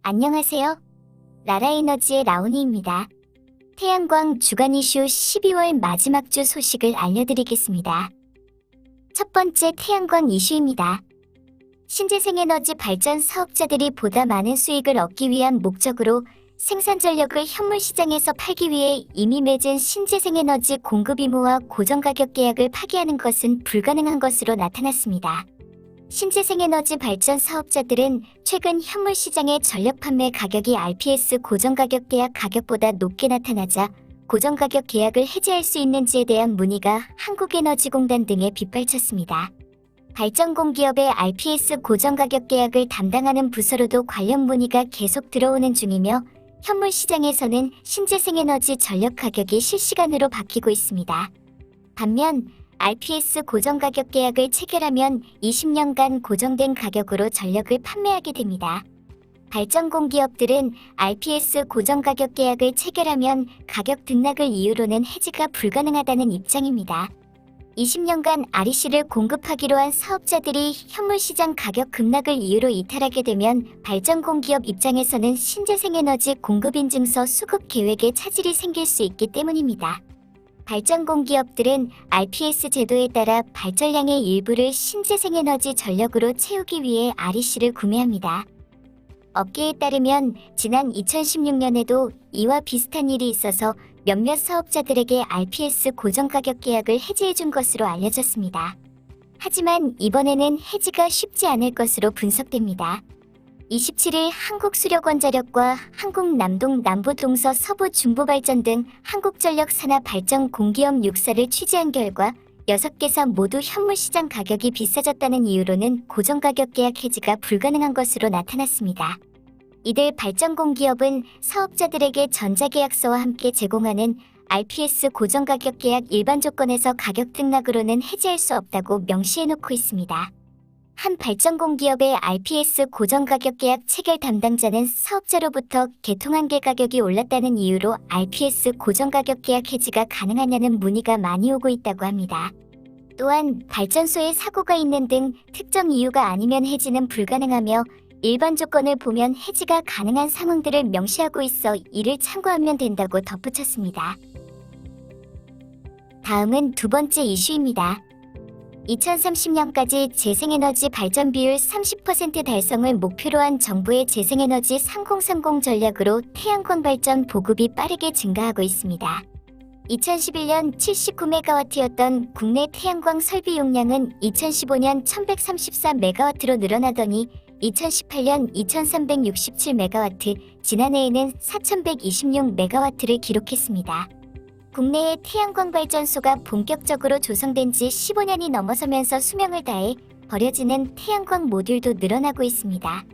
안녕하세요. 라라에너지의 라온이입니다. 태양광 주간 이슈 12월 마지막 주 소식을 알려드리겠습니다. 첫 번째 태양광 이슈입니다. 신재생에너지 발전 사업자들이 보다 많은 수익을 얻기 위한 목적으로 생산 전력을 현물 시장에서 팔기 위해 이미 맺은 신재생에너지 공급 의무와 고정가격 계약을 파기하는 것은 불가능한 것으로 나타났습니다. 신재생에너지 발전 사업자들은 최근 현물 시장의 전력 판매 가격이 RPS 고정가격 계약 가격보다 높게 나타나자 고정가격 계약을 해지할 수 있는지에 대한 문의가 한국에너지공단 등에 빗발쳤습니다. 발전공기업의 RPS 고정가격 계약을 담당하는 부서로도 관련 문의가 계속 들어오는 중이며 현물 시장에서는 신재생에너지 전력 가격이 실시간으로 바뀌고 있습니다. 반면 RPS 고정가격 계약을 체결하면 20년간 고정된 가격으로 전력을 판매하게 됩니다. 발전공기업들은 RPS 고정가격 계약을 체결하면 가격 등락을 이유로는 해지가 불가능하다는 입장입니다. 20년간 REC를 공급하기로 한 사업자들이 현물시장 가격 급락을 이유로 이탈하게 되면 발전공기업 입장에서는 신재생에너지 공급인증서 수급 계획에 차질이 생길 수 있기 때문입니다. 발전공기업들은 RPS 제도에 따라 발전량의 일부를 신재생에너지 전력으로 채우기 위해 REC를 구매합니다. 업계에 따르면 지난 2016년에도 이와 비슷한 일이 있어서 몇몇 사업자들에게 RPS 고정가격 계약을 해지해준 것으로 알려졌습니다. 하지만 이번에는 해지가 쉽지 않을 것으로 분석됩니다. 27일 한국수력원자력과 한국남동 남부동서 서부중부발전 등 한국전력 산하 발전 공기업 6사를 취재한 결과 6개사 모두 현물시장 가격이 비싸졌다는 이유로는 고정가격 계약 해지가 불가능한 것으로 나타났습니다. 이들 발전공기업은 사업자들에게 전자계약서와 함께 제공하는 RPS 고정가격 계약 일반 조건에서 가격 등락으로는 해지할 수 없다고 명시해놓고 있습니다. 한 발전공기업의 RPS 고정가격 계약 체결 담당자는 사업자로부터 개통한계 가격이 올랐다는 이유로 RPS 고정가격 계약 해지가 가능하냐는 문의가 많이 오고 있다고 합니다. 또한 발전소에 사고가 있는 등 특정 이유가 아니면 해지는 불가능하며 일반 조건을 보면 해지가 가능한 상황들을 명시하고 있어 이를 참고하면 된다고 덧붙였습니다. 다음은 두 번째 이슈입니다. 2030년까지 재생에너지 발전 비율 30% 달성을 목표로 한 정부의 재생에너지 3030 전략으로 태양광 발전 보급이 빠르게 증가하고 있습니다. 2011년 79메가와트였던 국내 태양광 설비 용량은 2015년 1134메가와트로 늘어나더니 2018년 2367메가와트, 지난해에는 4126메가와트를 기록했습니다. 국내의 태양광 발전소가 본격적으로 조성된 지 15년이 넘어서면서 수명을 다해 버려지는 태양광 모듈도 늘어나고 있습니다.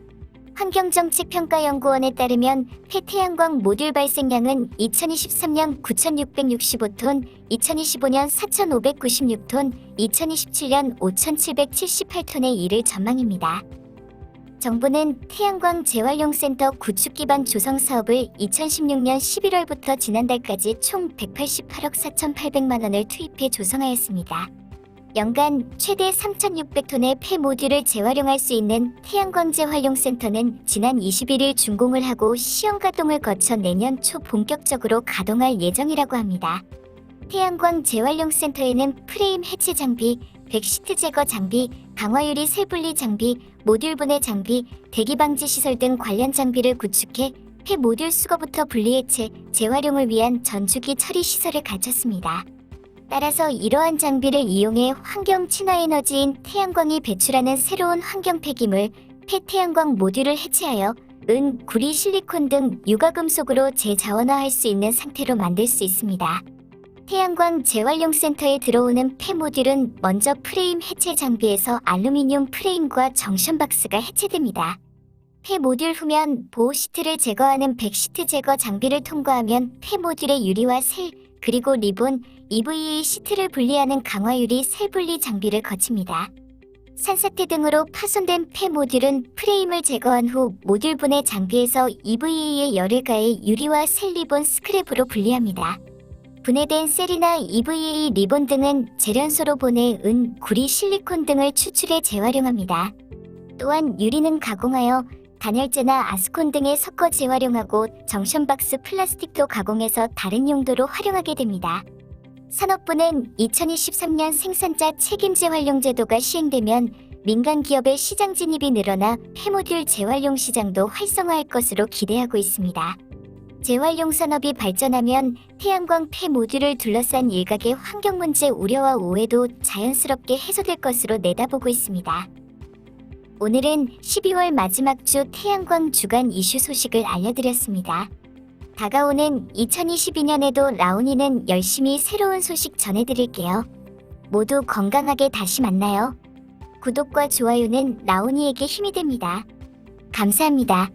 환경정책평가연구원에 따르면 폐태양광 모듈 발생량은 2023년 9,665톤, 2025년 4,596톤, 2027년 5,778톤에 이를 전망입니다. 정부는 태양광 재활용센터 구축 기반 조성 사업을 2016년 11월부터 지난달까지 총 188억 4,800만 원을 투입해 조성하였습니다. 연간 최대 3,600톤의 폐 모듈을 재활용할 수 있는 태양광 재활용센터는 지난 21일 준공을 하고 시험 가동을 거쳐 내년 초 본격적으로 가동할 예정이라고 합니다. 태양광 재활용센터에는 프레임 해체 장비, 백시트 제거 장비, 강화유리 셀분리 장비, 모듈 분해 장비, 대기 방지 시설 등 관련 장비를 구축해 폐 모듈 수거부터 분리해체, 재활용을 위한 전주기 처리 시설을 갖췄습니다. 따라서 이러한 장비를 이용해 환경 친화 에너지인 태양광이 배출하는 새로운 환경 폐기물, 폐태양광 모듈을 해체하여 은, 구리, 실리콘 등 유가금속으로 재자원화할 수 있는 상태로 만들 수 있습니다. 태양광 재활용센터에 들어오는 폐 모듈은 먼저 프레임 해체 장비에서 알루미늄 프레임과 정션 박스가 해체됩니다. 폐 모듈 후면 보호 시트를 제거하는 백시트 제거 장비를 통과하면 폐 모듈의 유리와 셀, 그리고 리본, EVA 시트를 분리하는 강화유리 셀 분리 장비를 거칩니다. 산사태 등으로 파손된 폐 모듈은 프레임을 제거한 후 모듈 분해 장비에서 EVA에 열을 가해 유리와 셀 리본 스크랩으로 분리합니다. 분해된 셀이나 EVA 리본 등은 재련소로 보내 은, 구리, 실리콘 등을 추출해 재활용합니다. 또한 유리는 가공하여 단열재나 아스콘 등에 섞어 재활용하고 정션박스 플라스틱도 가공해서 다른 용도로 활용하게 됩니다. 산업부는 2023년 생산자 책임 재활용 제도가 시행되면 민간 기업의 시장 진입이 늘어나 폐모듈 재활용 시장도 활성화할 것으로 기대하고 있습니다. 재활용 산업이 발전하면 태양광 폐모듈을 둘러싼 일각의 환경 문제 우려와 오해도 자연스럽게 해소될 것으로 내다보고 있습니다. 오늘은 12월 마지막 주 태양광 주간 이슈 소식을 알려드렸습니다. 다가오는 2022년에도 라온이는 열심히 새로운 소식 전해드릴게요. 모두 건강하게 다시 만나요. 구독과 좋아요는 라온이에게 힘이 됩니다. 감사합니다.